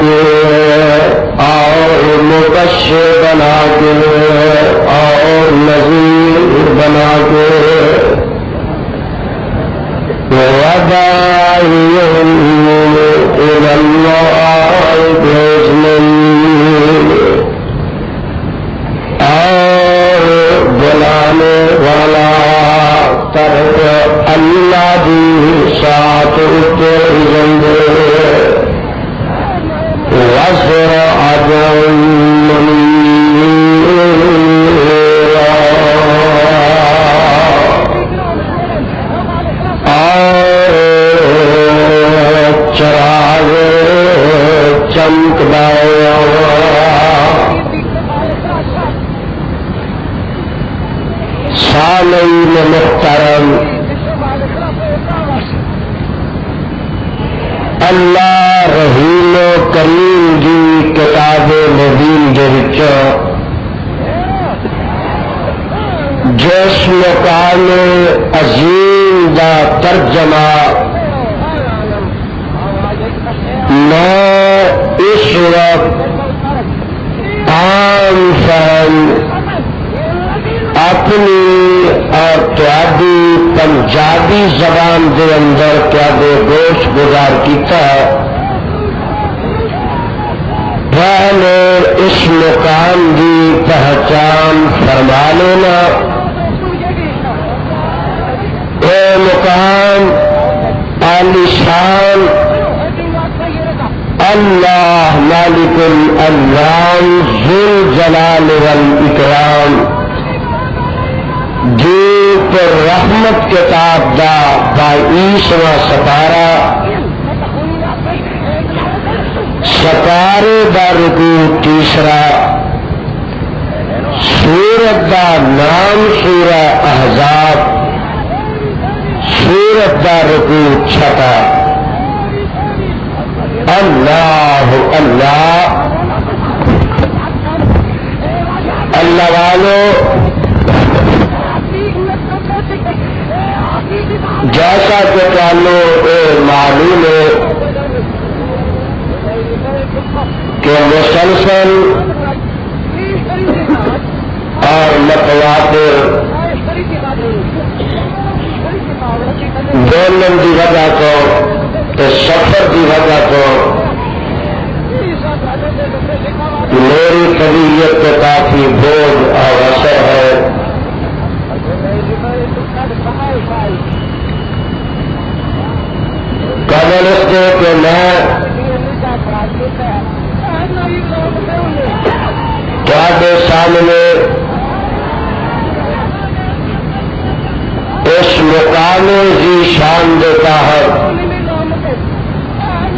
کے اور مبشر بنا کے اور نذیر بنا کے وداعيا إلى الله بإذنه اور بلانے والا طرف اللہ دی ساتھ اتے زندے وزر عجم چراغ چمکدایا سامعین محترم، اللہ رحیم و کریم دی کتاب مبین دے وچوں جس مقام عظیم دا ترجمہ میں اس وقت عام فہم اپنی اور تہاڈی پنجابی زبان دے اندر تہاڈے گوش گزار کیتا پہلے اس مقام دی پہچان فرما لینا۔ اے مقام عالیشان اللہ مالک الانعام ذو الجلال والاکرام جی پر رحمت کتاب دا 22واں سپارہ سپارے دا رکوع تیسرا سورت دا نام سورہ احزاب سورت دا رکوع چھٹا اللہ اللہ اللہ والو جیسا کہ تعلق معلوم ہے کہ مسلسل اور متواتر دونوں کی وجہ تو سفر کی وجہ تو میری طبیعت پہ کافی بوجھ اور اثر ہے۔ قبل اس کے کہ میں تھوڑے سامنے اس مقام ذی شان دیتا ہے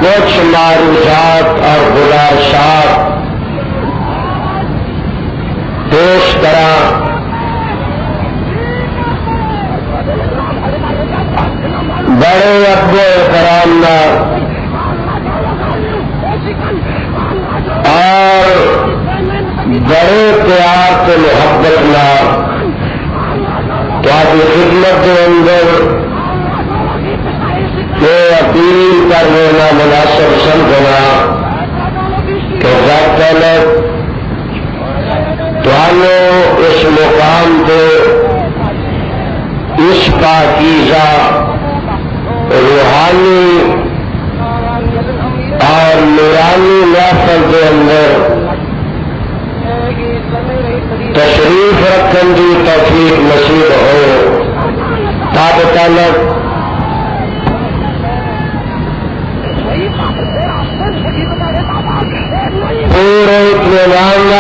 کچھ معروضات اور گزارشات پیش کرا۔ بڑے ابو کرام اور بڑے پیار سے محبت تاری خدمت کے اندر یہ اپیل کر لینا مناسب سمجھنا کہ جب تک تمہیں اس مقام پہ اس پاکیزہ روحانی اور نورانی محفل کے اندر تشریف رکھنے کی توفیق نصیب ہو۔ تب تک پورے اطمینان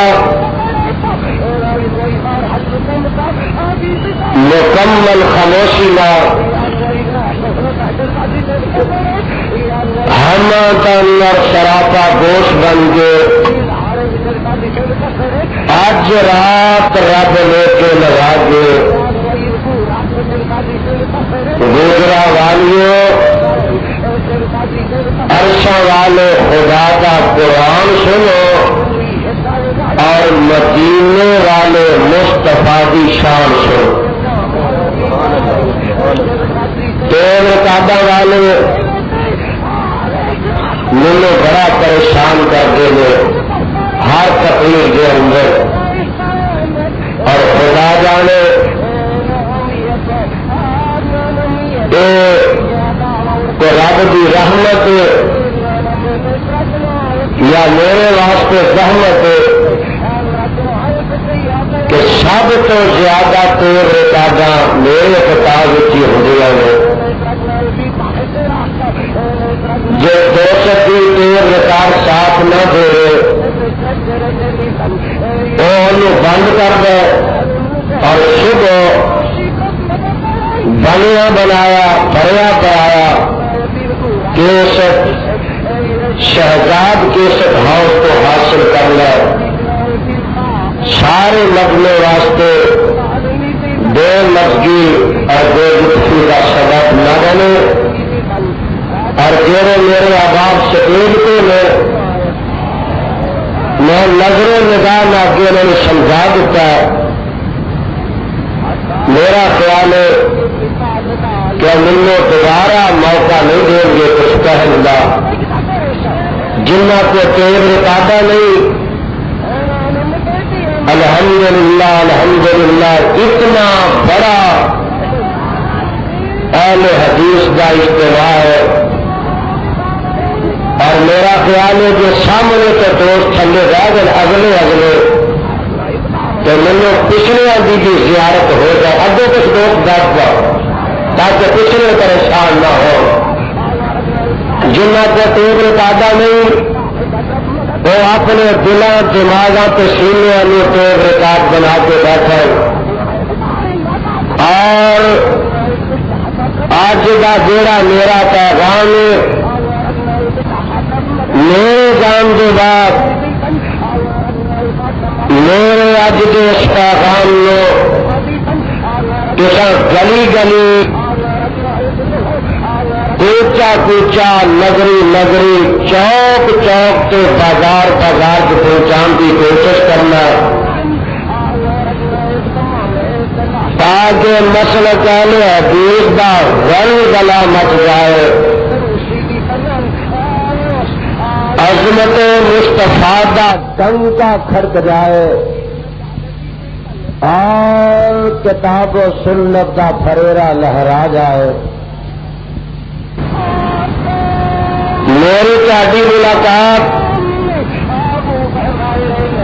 مکمل خاموشی میں ہم تن اور سراپا گوش بن کے آج رات رب لے کے لگا کے گوجرا والیوں عرشہ والے خدا کا قرآن سنو اور مدینے والے مصطفیٰ کی شان سنو۔ تیرے کعبہ والے مینو بڑا پریشان کرتے ہیں ہر تقریر کے اندر، اور خدا جانے کہ رب کی رحمت یا میرے واسطے رحمت کہ سب تو زیادہ تیر ریکارڈاں میرے کتاب ہی ہوندیاں نے. جو 230 تیر ریکارڈ ساتھ نہ دے وہ انہوں بند کر دے اور صبح بنیا بنایا بھریا پایا کیسٹ شہزاد کیسٹ ہاؤس کو حاصل کر لے. سارے لگنے واسطے بے لفظی اور بے لطفی کا سبب نہ بنے، اور جڑے میرے احباب سٹیج پہ میں نظر نگاہ میں آگے انہوں نے سمجھا دیتا ہے. میرا خیال ہے کہ مجھے دوبارہ موقع نہیں دیں گے کچھ کہنے کا، جنہ کو تیر ریکارڈا نہیں. الحمدللہ الحمدللہ اتنا بڑا اہل حدیث کا اجتماع ہے، اور میرا خیال ہے کہ سامنے تو دوست تھلے رہ گئے اگلے تو مجھے پچھلے کی بھی زیارت ہو جائے، اگے کچھ دوست بیٹھ جاؤ تاکہ پچھلے پریشان نہ ہو. جنہ کو تیر ریکارڈا نہیں وہ اپنے دلوں دماغوں کے سینوں میں تیر ریکارڈ بنا کے بیٹھے، اور آج کا جڑا میرا پیغام میرے جان کے بعد میرے اج کے اس پیغام میں کسی گلی گلی کوچا کوچا نگری نگری چوک چوک سے بازار بازار کو پہنچانے کی کوشش کرنا تاکہ مسئلہ اہل حدیث کا غل گلا مچ جائے، عظمت مصطفیٰ کا ڈنکا کھڑک جائے، اور کتاب و سنت کا پھریرا لہرا جائے. میری تہاڈی ملاقات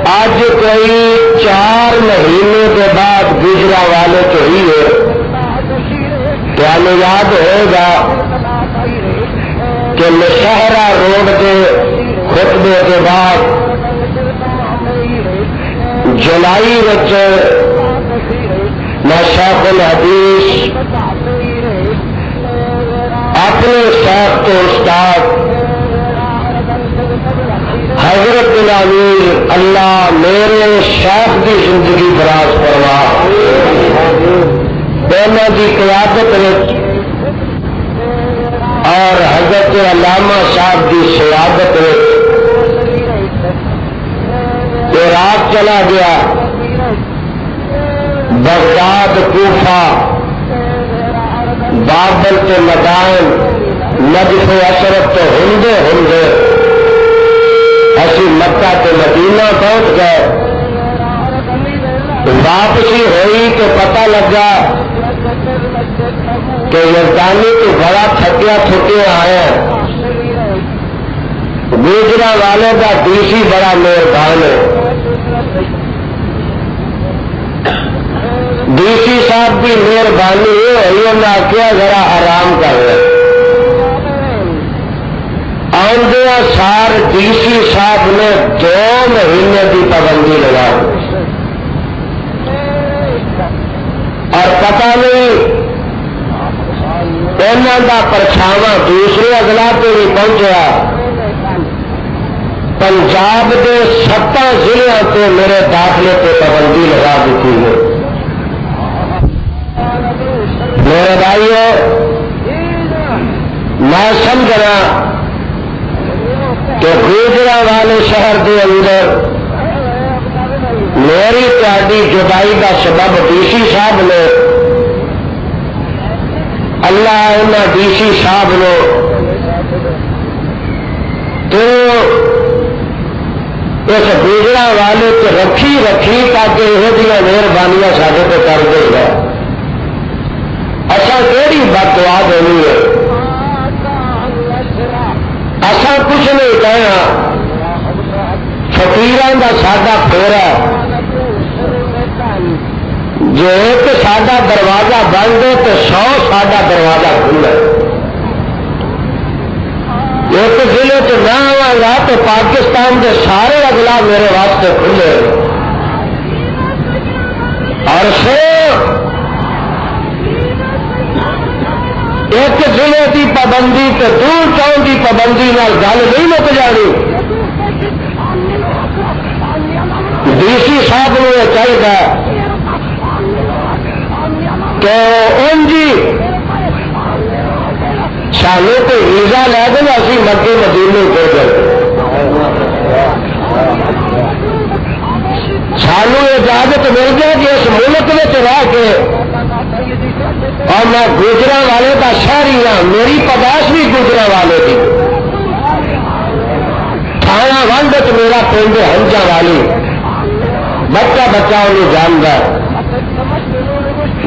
آج کوئی 4 مہینے کے بعد گجرا والے تو ہی ہے. کیا ہمیں یاد ہوگا کہ مشاہرہ روڈ کے خطبے کے بعد جولائی میں شیخ الحدیث اپنے شیخ کے استاد حضرت الامیر اللہ میرے شیخ کی زندگی دراز فرما، دونوں کی قیادت اور حضرت علامہ صاحب کی سیادت عراق چلا گیا، بغداد کوفہ بابل کے مدائن نجف اشرف تو ہندے اسی مکہ کے مدینہ پہنچ گئے. واپسی ہوئی تو پتہ لگا کہ یزدانی تو بڑا تھکیا آیا، گوجرا والے کا ڈی سی بڑا مہربان ہے. ڈی سی صاحب کی مہربانی یہ ہوئی، انہیں آخیا ذرا آرام کر رہے. آمدیا سار ڈی سی صاحب نے 2 مہینے کی پابندی لگا، اور پتہ نہیں انہوں کا پرچھاواں دوسرے اضلاع پہ بھی پہنچا. پنجاب کے 7 ضلع سے میرے داخلے پہ پابندی لگا دیتی ہے. میرے بھائیوں میں سمجھنا کہ گوجرا والے شہر کے اندر میری تہاڈی جدائی کا سبب ڈی سی صاحب نے. اللہ انہاں ڈی سی صاحب نے تو اس گجرا والے تو رکھی تاکہ یہ مہربانیاں سارے پہ کر دے گا. اصا کہڑی بد دعا دینی ہے؟ اصا کچھ نہیں کہنا. فقیران کا ساڈا پھیرا جو ایک ساڈا دروازہ بند ہے تو 100 ساڈا دروازہ کھلا. ایک ضلع تو نہ آواں گا تو پاکستان کے سارے اگلا میرے واسطے کھلے. اور ایک ضلع کی پابندی تو دور چاؤں کی پابندی نال گل نہیں مک جانی. ڈی سی صاحب کو یہ چاہیے کہ جی سانو کوئی ویزا لے دیں اسی مکے مدینے کو گئے. سانو اجازت مل جائے کہ اس ملک میں رہ کے اور میں گجرا والے کا شہری ہوں. میری پیدائش بھی گجرا والے کی. تھانہ ونڈ میرا پنڈ ہنجا والی. بچہ انہوں جانتا ہے.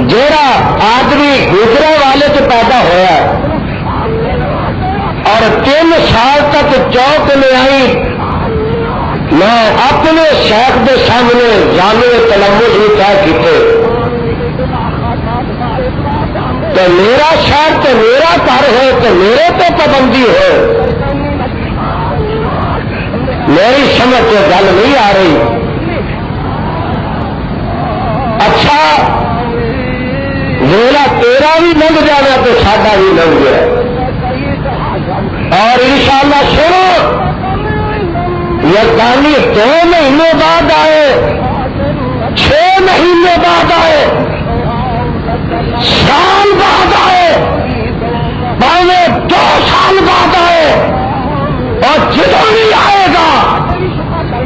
جیڑا آدمی گجرا والے سے پیدا ہوا اور 3 سال تک چوک میں آئی میں اپنے شیخ کے سامنے جامع تلمذ بھی طے کیتے تو میرا شہر تو میرا گھر ہے تو میرے تو پابندی ہے. میری سمجھ سے گل نہیں آ رہی. اچھا میرا تیرا بھی لنگ جانا تو ساڈا بھی لنگ گیا. اور انشاءاللہ سنو یقینی 2 مہینے بعد آئے 6 مہینے بعد آئے سال بعد آئے پہلے 2 سال بعد آئے اور جدوں بھی آئے گا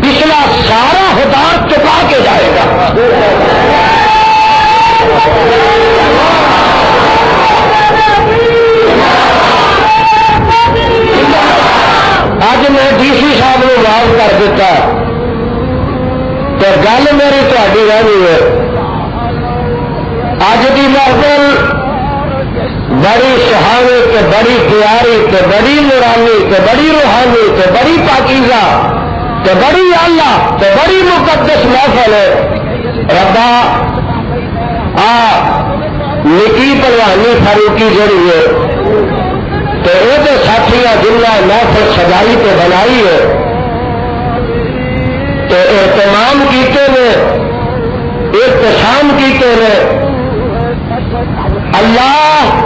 پچھلا سارا ہدار چکا کے جائے گا. اج میں ڈی سی صاحب کو معاف کر دیتا تو گل میری تاری رہی ہے. اج کی محفل بڑی سہانی تے بڑی پیاری تے بڑی نورانی تے بڑی روحانی تے بڑی پاکیزہ تے بڑی اعلیٰ تے بڑی مقدس محفل ہے. ربا نکی پلوانی فاروقی جڑی ہے تو یہ ساتھیاں جملہ محفل سجائی پہ بنائی ہے تو اہتمام کیتے نے احتشام کیتے نے. اللہ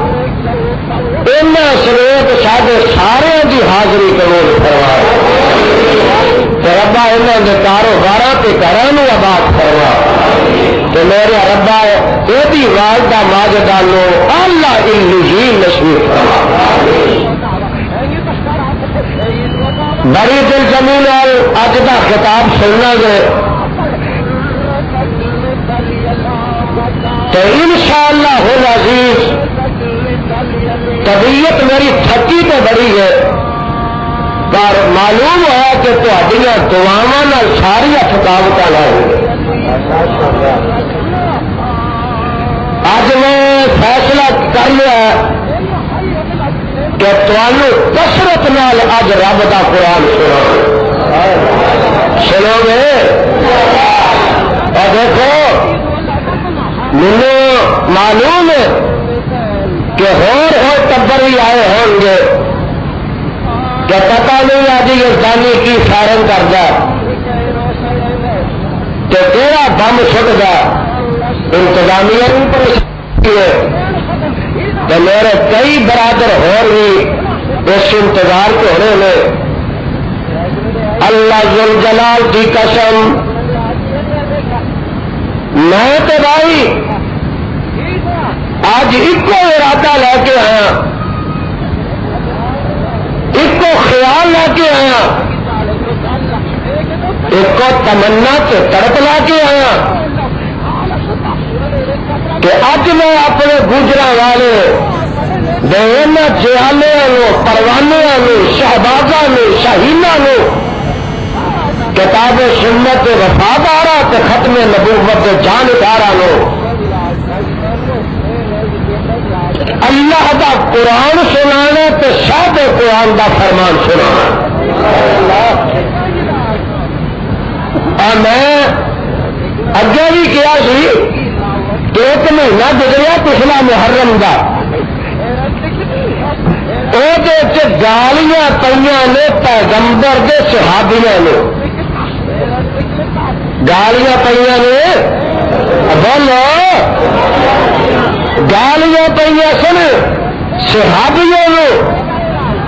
ان سمیت سارے سارے کی حاضری قبول فرمائے. ربا انہوں نے کاروبار کے گھروں آباد فرما تو میرے ربا یہ والدہ ماجدہ لو اللہ الجین نصیب فرما. بڑی دل زمین اج کا خطاب سننا گے تو انشاءاللہ العزیز طبیعت میری تھکی تو بڑی ہے پر معلوم ہوا کہ تھوڑیاں دعاواں ساری تھکاوٹ نہ ہو. اج میں فیصلہ کر لیا کہ تمہیں کثرت نال اج رب کا قرآن سنو گے. اور دیکھو مجھے معلوم ہے کہ ہور ٹبر ہی آئے ہوں گے کہ پتہ نہیں آج یہ دانی کی فائرنگ کرتا تو کہڑا بم سٹتا انتظامیہ نہیں پریشانی ہے. تو میرے کئی برادر بھی اس انتظار کے ہونے میں اللہ ذل جلال کی قسم میں تو بھائی آج ایک ارادہ لے کے آیا ایک خیال لے کے آیا ایک تمنا سے تڑپ لا کے آیا کہ اج میں اپنے گجرا والے انہاں جہالیاں پروانیاں شہبازاں شاہیناں کتاب سنت وفادارا تے ختم نبوت دے جانکاراں اللہ دا قرآن سنانا تے صاحب قرآن دا فرمان سنانا. اور میں اگے بھی کیا سی کہ ایک مہینہ گزریا پچھلا محرم کا وہ گالیاں پہ نے پیغمبر کے صحابیاں نے گالیاں پہ نے بولو گالیاں پہ سن صحابیوں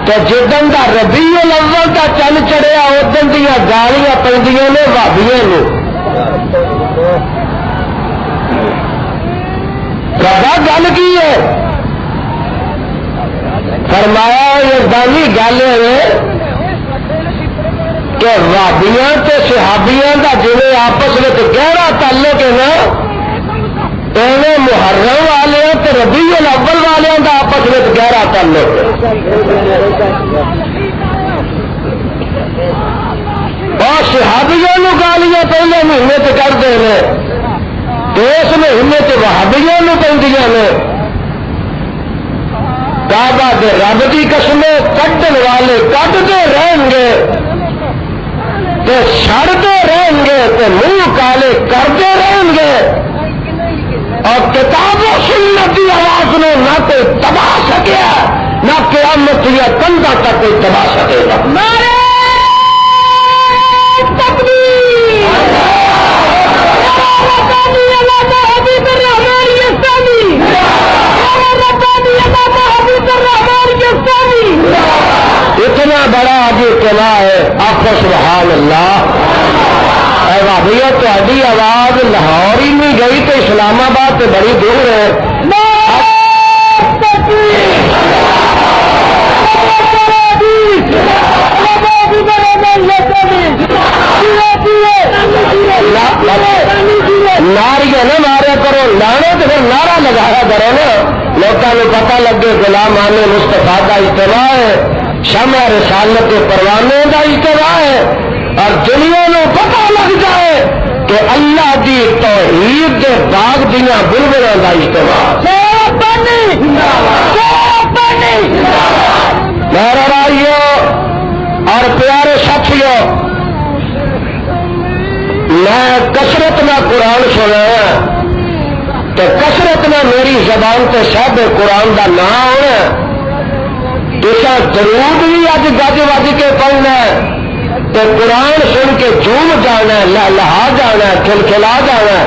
تو جدن کا ربیع الاول کا چند چڑھیا ادن دیا گالیاں پہ نے بھابیاں بابا گل کی ہے فرمایا یزدانی گل ہے کہ وابیاں تے صحابیاں کا جنہیں آپس میں گہرا تعلق ہے نا ایویں محرم والوں تے ربیع الاول والوں کا آپس میں گہرا تعلق ہے. اور صحابیوں گالیاں پہلے مہینے سے کرتے ہیں اس مہینے سے وہابیوں پہ کعبہ دے رب کی قسمیں کٹن والے کٹتے رہیں گے تے سڑتے رہیں گے تے منہ کالے کرتے رہیں گے اور کتاب و سنت کی آواز نے نہ کوئی دبا سکیا نہ قیامت یا کندا تک کوئی دبا سکے گا. نعرہ تکبیر اتنا بڑا آج اطلاع ہے آپ سبحان اللہ. اے بھابیو تہاڈی آواز لاہور ہی نہیں گئی تو اسلام آباد تو بڑی دور ہے. ناریاں نہ ماریا کرو لانے تو پھر نعرہ لگایا کرو نا لوگوں کو پتہ لگے غلامان مصطفیٰ کا اجتماع ہے شمع رسالت پروانے کا اجتماع ہے اور دنیا کو پتہ لگ جائے کہ اللہ کی توحید کے باغ دیا بلبلوں کا اجتماع. میرے بھائیوں اور پیارے ساتھیوں میں کثرت نہ قرآن سنایا تو کثرت نہ میری زبان سے سب قرآن کا نام ہونا تصا درود بھی اج گج وج کے پڑھنا تو قرآن سن کے جھوم جانا لہا جانا کھلکھلا جانا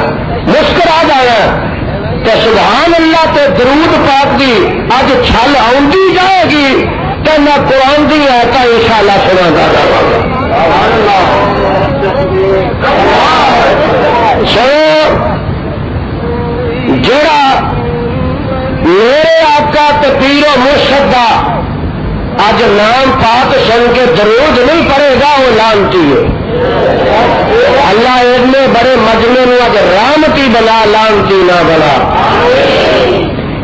مسکرا جانا تو سبحان اللہ تے درود پاک دی اج چھل آتی جائے گی تو میں قرآن کی آیت انشاءاللہ سنا گا. جڑا میرے آقا تے پیر و مرشد دا اج نام پاک سن کے درود نہیں پڑے گا وہ لانتی ہے. اللہ اتنے بڑے مجمع نو اج رحمتی بنا لانتی نہ بنا.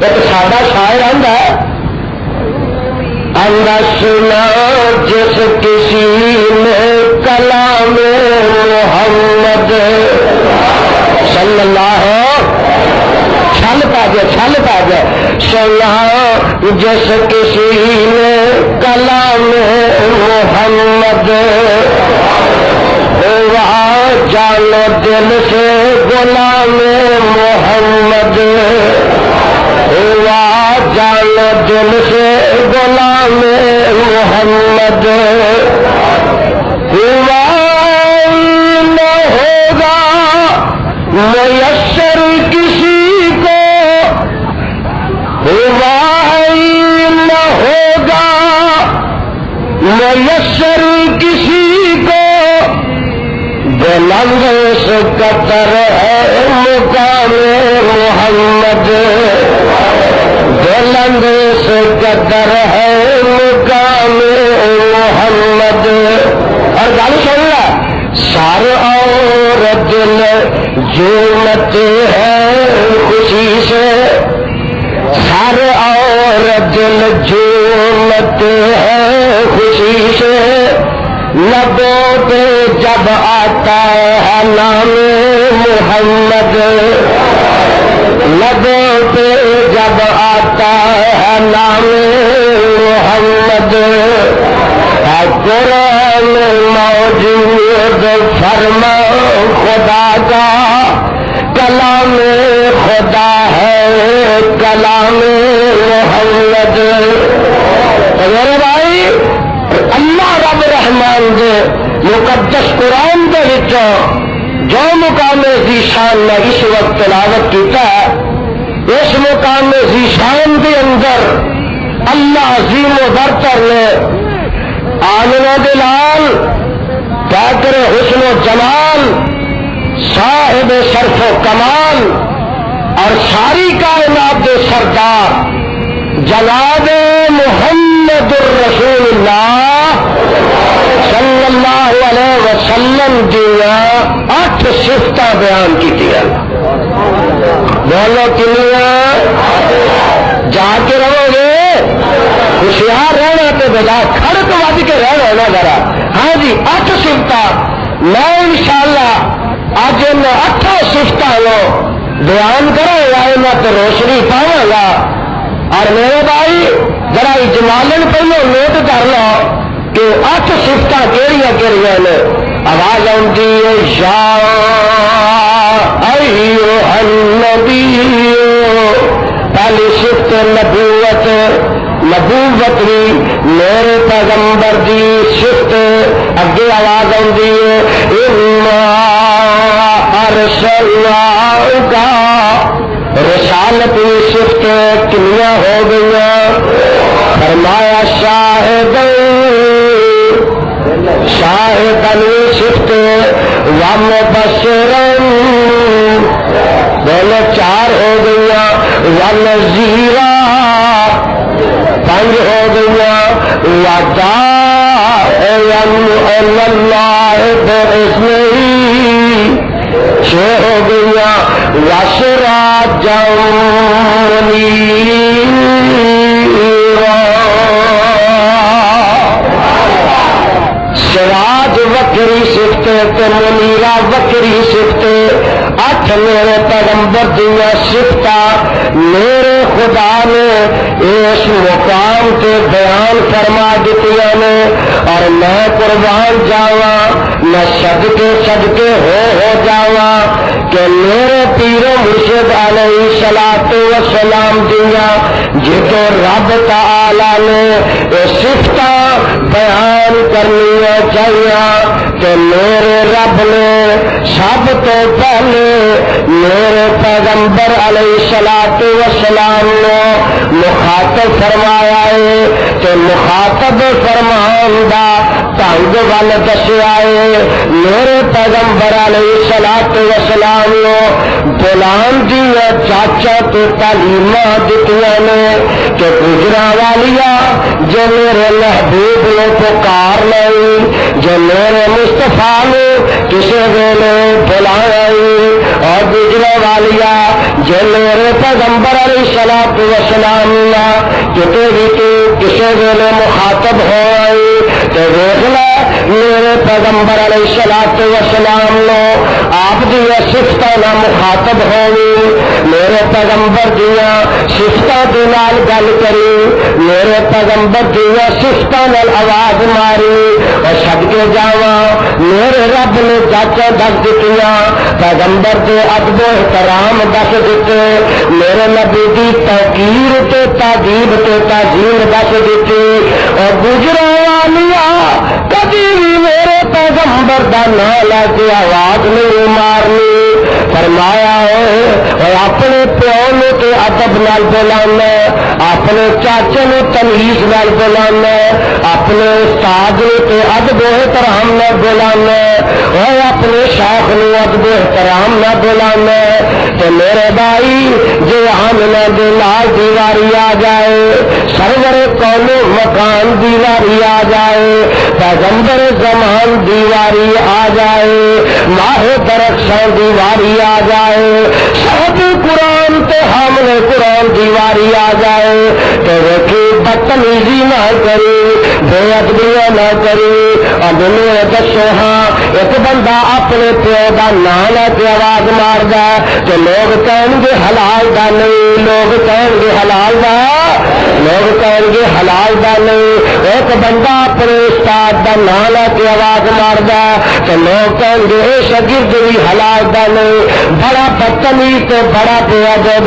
ایک سادہ شاعر آندا ہے اندر سنا جس کسی نے کلام محمد صلی اللہ چھل پا گیا سنا جس کسی نے کلام محمد وہاں جانو دل سے غلام محمد وہاں جانو دل سے غلام محمد ہوا نہ ہوگا میسر کسی کو ہوا نہ ہوگا میسر کسی کو بلند سے قطر ہے مقام محمد بلند سے قطر ہے مقام محمد. اور گل سن رہا سر اور دل جھومتے ہیں خوشی سے سارے اور دل جھومتے ہیں خوشی سے، لبوں پہ جب آتا ہے نام محمد، لبوں پہ جب آتا ہے نام محمد، قرآن موجود فرما خدا کا، کلام خدا ہے کلام محمد۔ میرے بھائی اللہ رب رحمان دے مقدس قرآن دے وچوں جو مقام ذیشان میں اس وقت تلاوت کیتا ہے، اس مقام ذیشان کے اندر اللہ عظیم و برتر نے آمنہ دلال قادر حسن و جمال صاحب شرف و کمال اور ساری کائنات کے سردار جناب محمد الرسول اللہ صلی اللہ علیہ وسلم دیا 8 صفتہ بیان کی دیا۔ بولو کنیا جا کے رہو گے، ہوشیار رہنا تو بجا کھڑک بج کے رہنا نا ذرا۔ ہاں جی 8 صفتہ میں انشاءاللہ اج ان 8 صفتہ بیان کروں گا، انہاں تے روشنی پاواں گا۔ اور میرے بھائی ذرا اجمالن پہلو نوٹ کر لو کہ 8 صفتہ کیڑیاں کیڑیاں نے۔ آواز آتی ہے یا ایھا النبی، پہلی صفت نبوت، نبوت بھی میرے پیغمبر دی صفت۔ اگے آواز آتی ہے انا ارسلناک، رسالت کی صفت کنیاں ہو گئی، فرمایا شاہدن، شاہدن صفت ومبشرن، دونوں 4 ہو گئی، ونذیرا 5 ہو گئی، وداعیا الی اللہ بإذنہ 6 ہو گئی، وسراجا منیرا، سراج وکری صفت تے منیرا وکری صفت۔ 8 میرے پیغمبر دیا صفتاں میرے خدا نے اس مقام تے بیان فرما دتیاں نے، اور میں قربان جاواں، میں صدقے صدقے ہو جاواں کہ میرے پیر و مرشد علیہ الصلوۃ والسلام دیا جتوں رب تعالی نے صفتاں بیان کرنی چاہیے کہ میرے رب نے سب تو پہلے میرے پیغمبر علیہ الصلوۃ والسلام نے مخاطب فرمایا ہے کہ مخاطب فرمان دا ڈھنگ ول دسیا ہے۔ میرے پیغمبر علیہ الصلوۃ والسلام نے غلام دی چاچا تو تعلیمات دتیاں نے کہ گجرا والیا جو میرے محبوب نے پکار لائی، جو میرے مصطفیٰ نے کسی ویلے بلایا، اور گجرا والیا جو میرے پیغمبر علیہ الصلوۃ والسلام کتے بھی تو کسی ویلے مخاطب ہو آئی تو دیکھ لے میرے پیغمبر علیہ الصلوۃ والسلام لو آپ دیا صفتاں نہ مخاطب ہوئی، میرے پیغمبر دیا صفتاں دے نال گل کری، میرے پیغمبر دیا صفتاں نال آواز ماری، اور صدقے جاواں میرے رب نے چاچا دس دتیاں، پیغمبر دے ادب و احترام دس دیتے، میرے نبی دی توقیر تے تعظیم تے تعظیم دس دیتی، اور گجرا والیا کبھی بھی میرے پیغمبر دا نام لے کے آواز نہیں مارنی۔ فرمایا اور اپنے پیو نے تے ادب نال بلانا، اپنے چاچے نے تمیز نال بلانا، اپنے استاد نے تے ادب و احترام نال بلانا، اور اپنے شیخ نے ادب و احترام نال بلانا۔ تو میرے بھائی جو آمنہ دے لال دیواری آ جائے، سرور کون مکان دیواری آ جائے، پیغمبر زمان دیواری آ جائے، ماہ درخشاں دیواری آ جائے، صاحب قرآن تے حامل قرآن دیواری آ جائے تو رکھی بدتمیزی نہ کری، بے ادبیاں نہ کری۔ اور مینوں دسو ہاں ایک بندہ اپنے پیو کا نام لے کے آواز مار دے تو لوگ کہیں گے حلال دا نہیں، لوگ کہیں گے حلال دا، لوگ کہیں گے حلال دا نہیں۔ ایک بندہ اپنے استاد دا نام لے کے آواز مار دے تو لوگ کہیں گے اے شاگرد بھی حلال دا نہیں۔ بڑا بدتمیز تے بڑا بے ادب،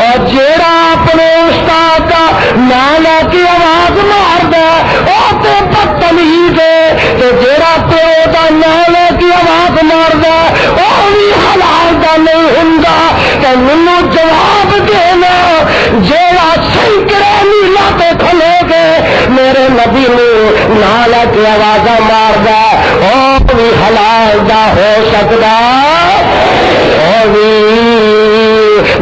اور جیڑا اپنے استاد کا نام لے کے آواز مار دے وہ تے بدتمیز ہے، تے جیڑا پیو دا نام لے کے آواز مار دے وہ بھی حلال دا نہیں ہوندا۔ تے مینوں جواب دینا جیڑا صحیح کرے نیلا تے کھلے گے میرے نبی نے نام لے کے آواز مار دے وہ بھی حلال دا ہو سکدا، وہ بھی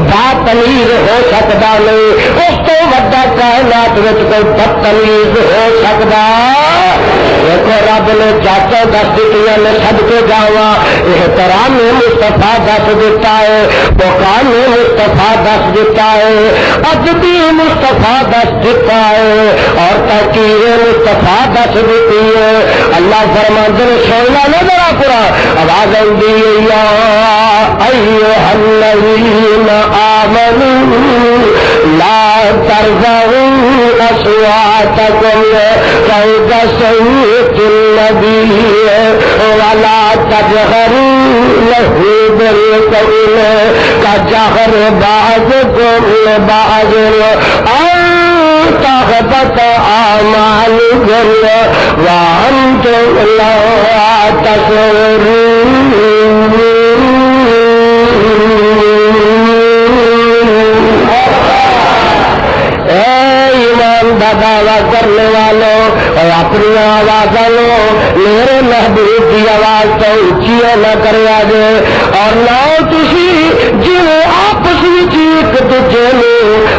بدتمیز ہو سکتا نہیں۔ اس تو وڈا کائنات وچ کوئی بدتمیز ہو سکتا؟ دیکھو رب نے چاچا دس دیتی نے سد کے جاوا، احترام مصطفیٰ دس دیتا ہے، مقام مصطفیٰ دس دیتا ہے، ادبی مصطفیٰ دس دیتا ہے، اور تحقیر مصطفیٰ دس دیتی ہے۔ اللہ فرماتے ہیں سننا نہ ذرا قرآن آواز آئی یا ایھا الذین آمنوا لا ترفعوا اصواتکم فوق صوت النبی ولا تجهروا له بالقول كجهر بعضكم لبعض أن تحبط أعمالكم وأنتم لا تشعرون۔ دعویٰ کرنے والوں اور اپنی آواز لو، میرے محبوب کی آواز تو اچھی نہ کریا جے، اور نہ تسی جی آپس ایک دوجے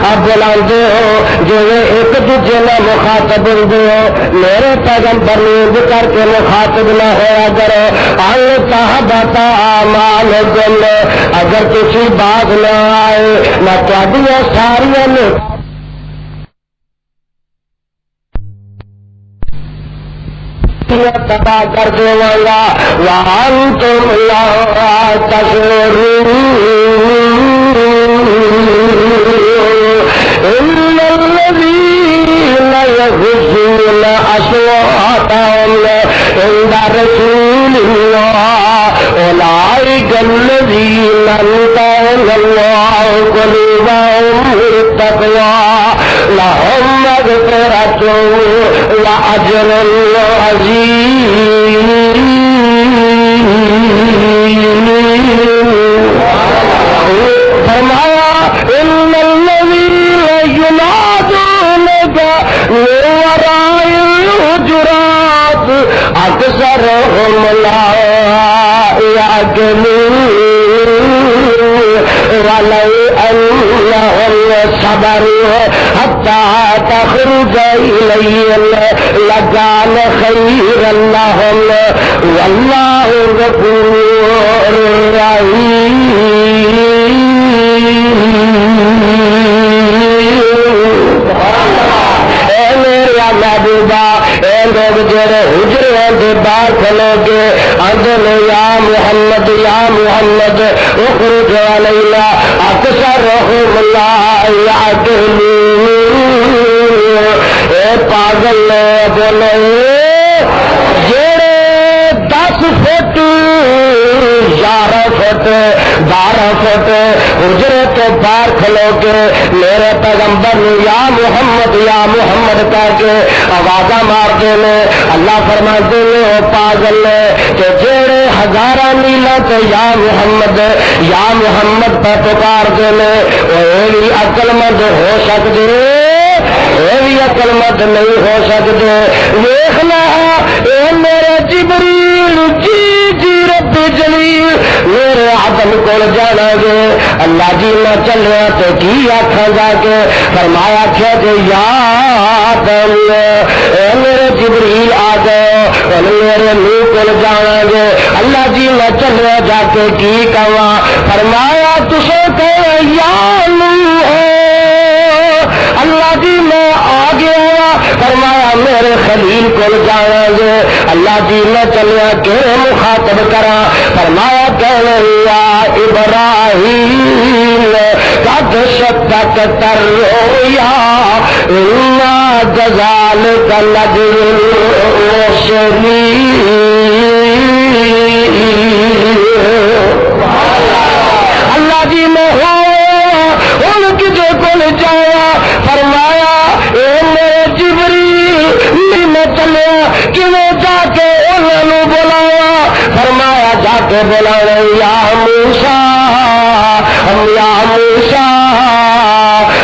آپ بلا ہو جی ایک دوجے میں مخاطب ہوتے ہو، میرے پیغمبر نیند کر کے مخاطب نہ ہوا کرو۔ صحابت اعمال جل اگر تسی باز نہ آئے نہ تہاڈیاں ساریاں نے تباہ کر دوں گا، وانتم لا تشعرون۔ ان الذين يغضون اصواتهم عند رسول الله اولئك الذين امتحن الله قلوبهم للتقوى لهم مغفرة وأجر عظيم۔ فرمایا ان الذين ينادونك من وراء الحجرات اکثرهم لا يعقلون ولو انهم صبروا حتى تخرج اليهم لكان خيرا لهم والله غفور رحيم۔ محبوبہ اے لوگ جڑے حجرے دے باہر کھلو گے اندر یا محمد یا محمد اخرج علینا اکثرهم لا یعقلون۔ اے پاگل بولے جڑے 10 فٹ 11 فٹ 12 فٹ حجرے تو باہر کھلو گے میرے پیغمبر یا محمد کہہ کے آوازاں مارتے ہیں، اللہ فرماتے ہیں او پاگل کہ جڑے ہزاراں میلاں تے یا محمد پہ پکارتے ہیں وہ بھی عقل مند ہو سکتے، یہ بھی عقل مند نہیں ہو سکتے۔ ویکھنا اے میرے جبریل جی رب جلیل میرے عدم کول جانا گے، اللہ جی میں چلیا تو کی آکھاں جا کے؟ فرمایا کیا کہ یا آدم اے میرے جبریل آ گئے اور میرے منہ کول جانا گے، اللہ جی میں چلیا جا کے کی کہواں؟ فرمایا تسے کہ یا نوح فرمایا میرے خلیل کو جانا گے. اللہ جی میں چلیا کہ مخاطب کرا. فرمایا کہنے یا ابراہیم قد صدقت الرؤیا انا كذلك نجزي المحسنين. اللہ جی میں ہو ان کسی کو جایا. فرمایا اے میرے جبریل میں چلیا کہ میں جا کے انہوں بلایا. فرمایا جا کے بلایا یا موسیٰ یا موسیٰ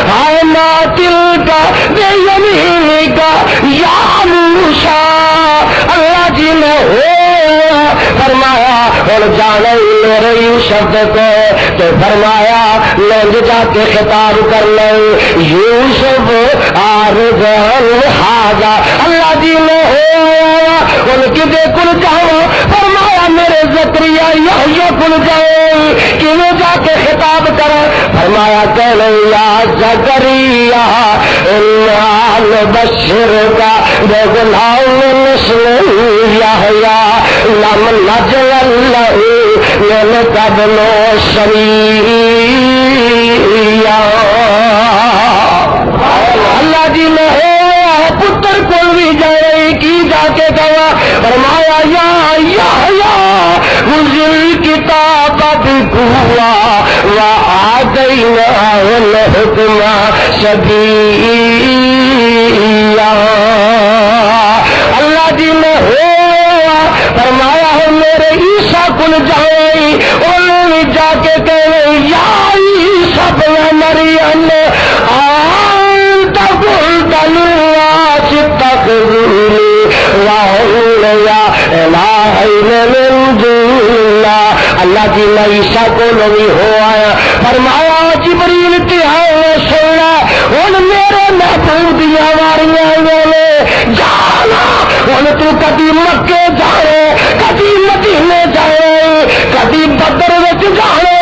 ہائے ما تلکا بیمینکا یا موسیٰ. اللہ جی میں ہو فرمایا اور جانے میرے یوسف کو تو فرمایا لنگ جا کے خطاب کر لیں یوسف آرزان حاجہ. اللہ جی میں ہو ان کی دے کل جاؤ. فرمایا میرے زکریا یحییٰ کل جاؤ کہ وہ جا کے خطاب کرے. فرمایا کہنے یا زکریا انا نبشرک بغلام اسمہ یحییٰ لم نجعل له من قبل سمیعا. اللہ جی میں پتر کو بھی جائے کی جا کے کہا. فرمایا یا یحییٰ خذ الکتاب بقوہ وآتیناہ الحکم صبیا. اللہ جی میں فرمایا ہے میرے عیسیٰ کل جائے انہوں نے جا کے کہے یا عیسیٰ بن مریم آنت قلت للناس اتخذونی وأمیہ الہین من دون اللہ. اللہ جی میں عیسیٰ کو نہیں ہو آیا. فرمایا جبریل تہاں سننا ان میرے محبوب دیا واریاں نے جانا ان تو کبھی مکے جانے کبھی مدینے جانے کبھی بدر وچ جانے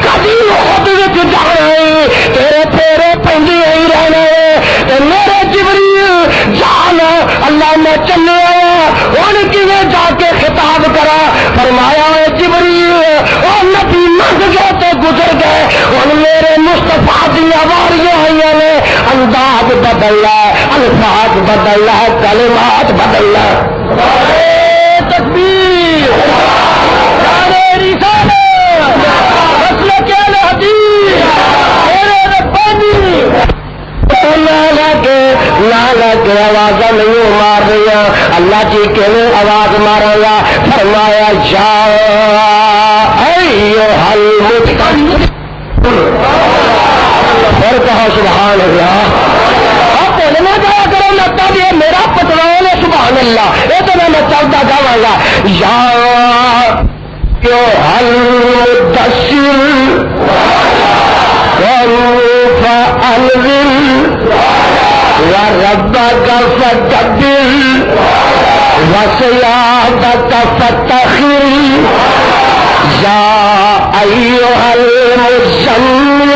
کبھی احد وچ جانے تیرے پھیرے پہندے ہی رہنے. میرے جبریل جانا اللہ میں چلے آیا ان کیویں جا کے خطاب کرا. فرمایا اے جبریل او نبی منگ گئے تو گزر گئے ان میرے مصطفیٰ دیا واریاں آئیاں نے. انداز بدلا الفاظ بدلا کلمات بدلا. تکبیر نعرہ رسالت مسلک اہل حدیث میرے ربانی. لالا کے آواز نہیں مار رہی. اللہ جی کے آواز مارا گا. فرمایا جا ایھا المتقین اور کہا سبحان اللہ. آپ بولنے جایا کرو لگتا بھی میرا پترول ہے سبحان اللہ. یہ تو میں چلتا جاؤں گا. یا ایھا المدثر فانذر وربك فكبر وثيابك فطهر يا أيها المزمل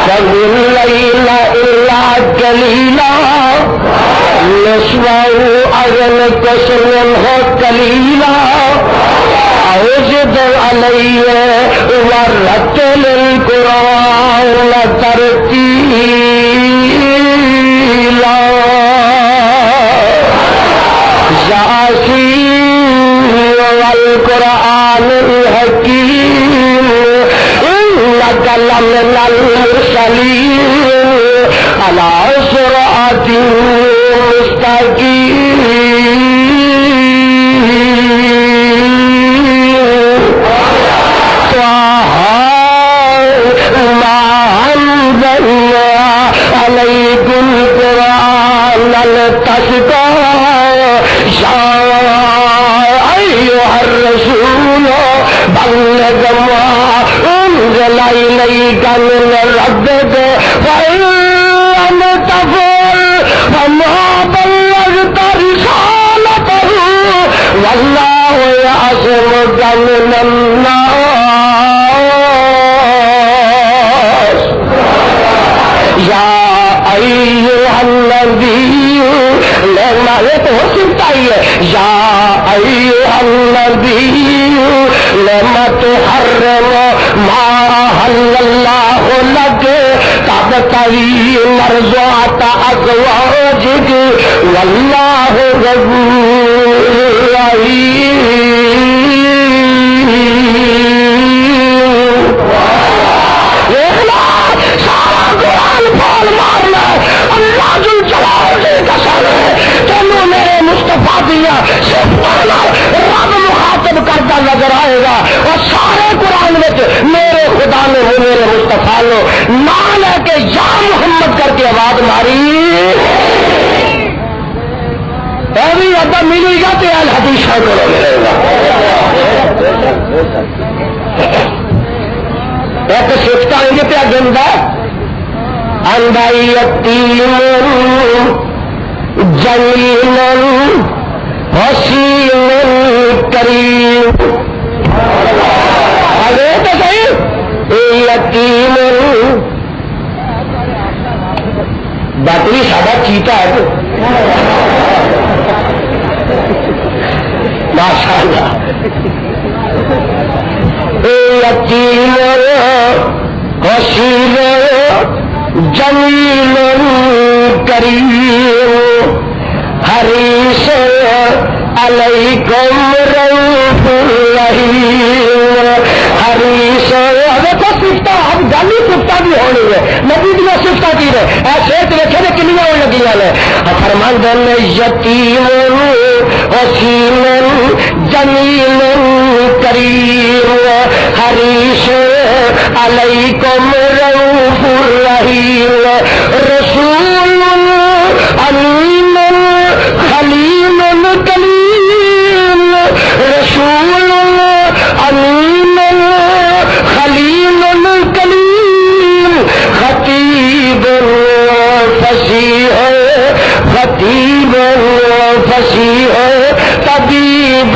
قم الليل إلا قليلا نصفه أو انقص منه قليلا أو زد عليه ورتل القرآن ترتيلا. ياسين والقرآن الحكيم إنك لمن المرسلين على صراط مستقيم. عليكم القرآن لتشقى يا أيها الرسول بلغ ما أنزل إليك من ربك فإن لم تفعل فما بلغت رسالته والله يعصمك من الناس. يا أيها الذين یہ تو ہو سکتا ہی ہے یا ایھا النبی لم تحرم ما حل اللہ لک تبتغی مرضات ازواجک واللہ غفور رحیم. رب مخاطب کرتا نظر آئے گا اور سارے قرآن میرے خدا نے میرے مصطفیٰ نے نہ لے کے یا محمد کر کے آواز ماری بھی ادا ملے گا تو الحدیث کو ملے گا. ایک سوچتا ہے یہ پیا گندا اندائی یتیم جلیل حسین کریم. ارے تو صحیح یتیم باقی سادہ چیتا ہے تو ماشاء اللہ یتیم حسین جمیل کریم حریص علیکم رؤوف رحیم. حریص دیکھو سفت اب گل ہی سفت بھی ہونی ہے نبی دیا سفت کی ہے ایسے دیکھے نے کنیا ہونے لگی نے فرمان نے یتیم حسین جمیل کریم حریص علیکم رؤوف رحیم. رسول امین خلیم کلیم. رسول امین خلیم کلیم. خطیب فصیح خطیب فصیح طبیب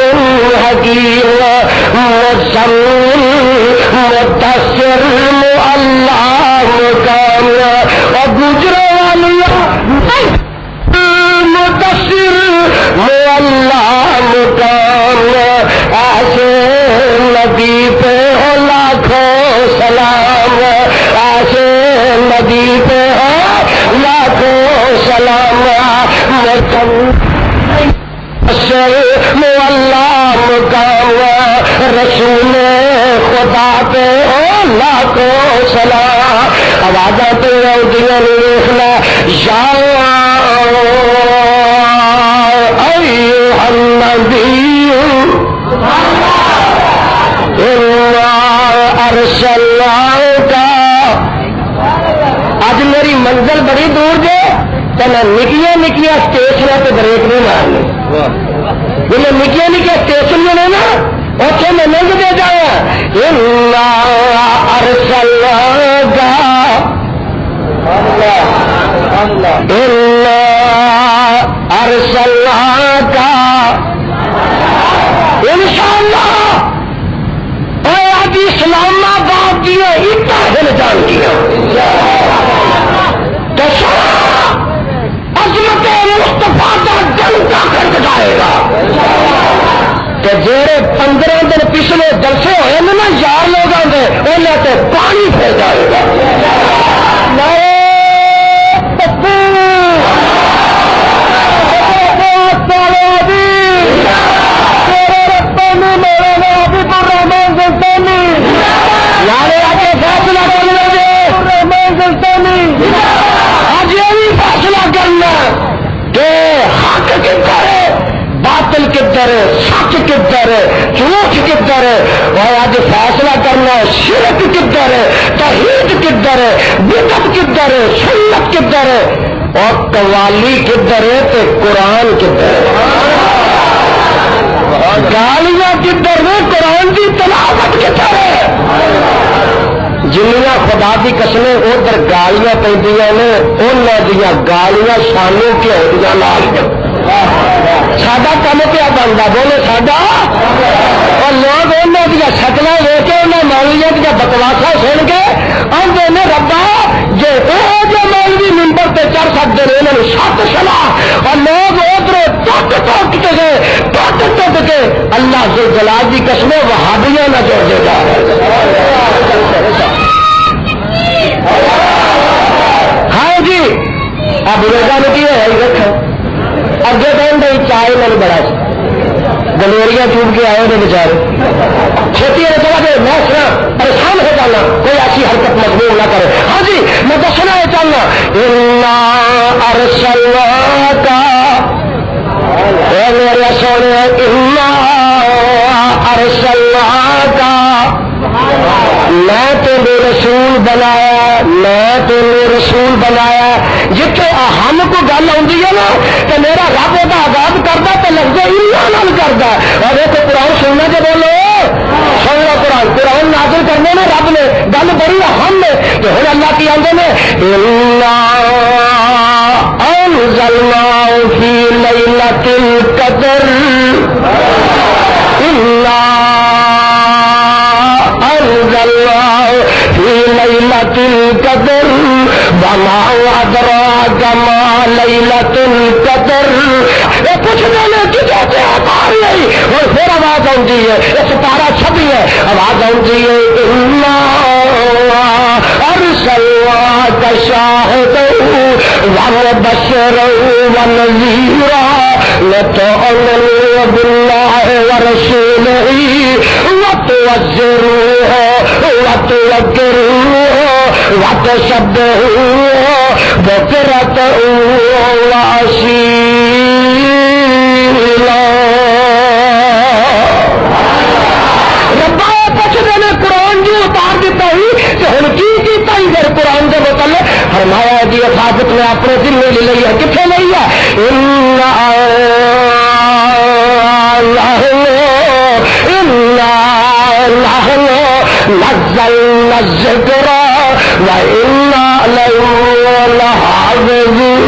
حکیم. مزمل مدثر معلم کامل اور گجرے والی مدثر معلم کامل. ایسے نبی پہ ہو لاکھوں سلام. ایسے نبی پہ ہو لاکھوں سلام. معلم کامل رسول خدا پہ ہو لاکھوں سلام. آوازاں تو دیکھنا یا ایھا النبی انا ارسلناک. اج میری منزل بڑی دور جے تو میں نکیاں نکیاں اسٹیشن پہ بریک نہیں مارنی. جب نکیاں نکیاں اسٹیشن میں نا اتنے میں لنگ دے جایا. انا ارسلناک انا ارسلناک انشاءاللہ. اور آج اسلام آباد کی اٹا ہل جان گیا عظمت مصطفیٰ کا ڈنکا کھڑک جائے گا. کہ جڑے 15 دن پچھلے جلسے ہوئے نا یار لوگوں کے انہیں تو پانی پھر جائے گا. آج یہ بھی فیصلہ کرنا کہ حق کدھر ہے باطل کدھر ہے سچ کدھر ہے جھوٹ کدھر ہے. اور آج فیصلہ کرنا شرک کدھر ہے توحید کدھر ہے بدعت کدھر ہے سنت کدھر ہے اور قوالی کدھر ہے تو قرآن کدھر ہے. گالیاں کدھر ہے قرآن کی تلاوت کدھر ہے. جنیاں خدا کی قسمیں ادھر گالیاں پہ انہوں دیا گالیاں سانوں کے ہوگیاں لال ساڈا کم پیا بنتا بولے ساڈا. اور لوگ انہوں دیا شکل لے کے انہیں مولویوں دیا بکواسا سن کے آدھے نے ربا جی وہ جو مولوی ممبر پہ چڑھ سکتے ہیں انہوں نے سات چلا. اور لوگ ادھر ٹوٹتے گئے ٹوٹ کے اللہ سے جلال کی قسمیں وہابیاں نہ جوڑ دے گا. ہاں جی اب روزہ نے کی ہے رکھا اگے دن دے چائے میں بڑا گلوریاں چوب کے آئے نے بچارے چھوٹی جگہ دے میں سنا پریشان ہو جانا کوئی ایسی حرکت مضمون نہ کرے. ہاں جی میں دسنا یہ چاہنا انا ارسلناک اے میرے سونے انا ارسلناک میں تیرے رسول بنایا میں تیرے رسول بنایا. جتنے ہم کو گل آتی ہے نا کہ میرا رب وہ آزاد کرتا تو لفظ ایمان کرتا اور ایک قرآن سننا جو بولو سننا قرآن نازل کرنے میں رب نے گل بڑی اہم ہے. تو ہوں اللہ کی آدھے نے انزلناہ فی لیلۃ القدر انزلناہ فی لیلۃ القدر وما ادراک ما لیلۃ القدر. یہ کچھ نہیں کسی سے آواز نہیں اور پھر آواز آتی ہے اس پارا چھپی ہے آواز آتی ہے انا ارسلناک شاہدا ومبشرا ونذیرا لتؤمنوا باللہ ورسولہ وتوزروہ وتوکروہ وتسبحوہ بکرۃ واسیلا. ربا پچھلے نے قرآن جو اتار دیتا ہی کہ ہوں کی کیتا ہی پھر قرآن کے متعلق فرمایا جی حفاظت میں اپنے ذمے لے لی ہے کتنے لئی ہے نزلنا الذکر وإنا له لحافظون.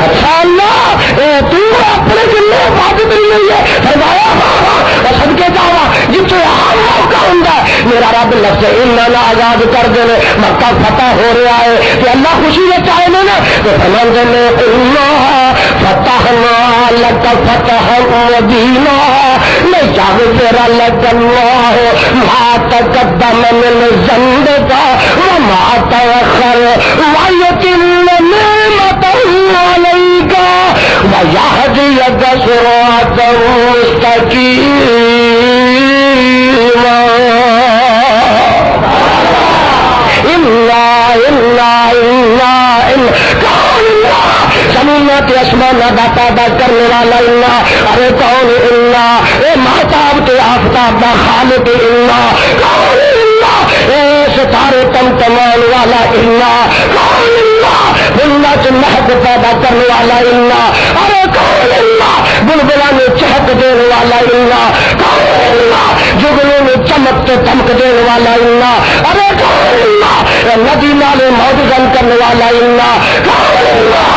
اچھا اللہ تو اپنے ذمے حفاظت نہیں لئی ہے فرمایا صدقے جاوا جتنے ہر موقع ہوں میرا رب لفظ اننا آزاد کر دے مکہ فتح ہو رہا ہے کہ اللہ خوشی میں چاہے نا تو فرماندے نے اللہ فتحنا لک فتحا مبینا لیغفر لک اللہ ما تقدم من ذنبک وما تأخر ویتم نعمتہ علیک ویہدیک صراطا مستقیما. زمینات آسمانات دا پیدا کرنے والا اللہ ارے کون اللہ اے مہتاب تے آفتاب دا خالق اللہ کون اللہ اے ستارے تمتمان والا اللہ کون اللہ بلنا سے مہک پیدا کرنے والا اللہ ارے کون اللہ بلبلا میں چہک دینے والا اللہ کون اللہ جگلوں میں چمک تو دمک دینے والا اللہ ارے کون اللہ ندی نالے موجزن کرنے والا اللہ کون اللہ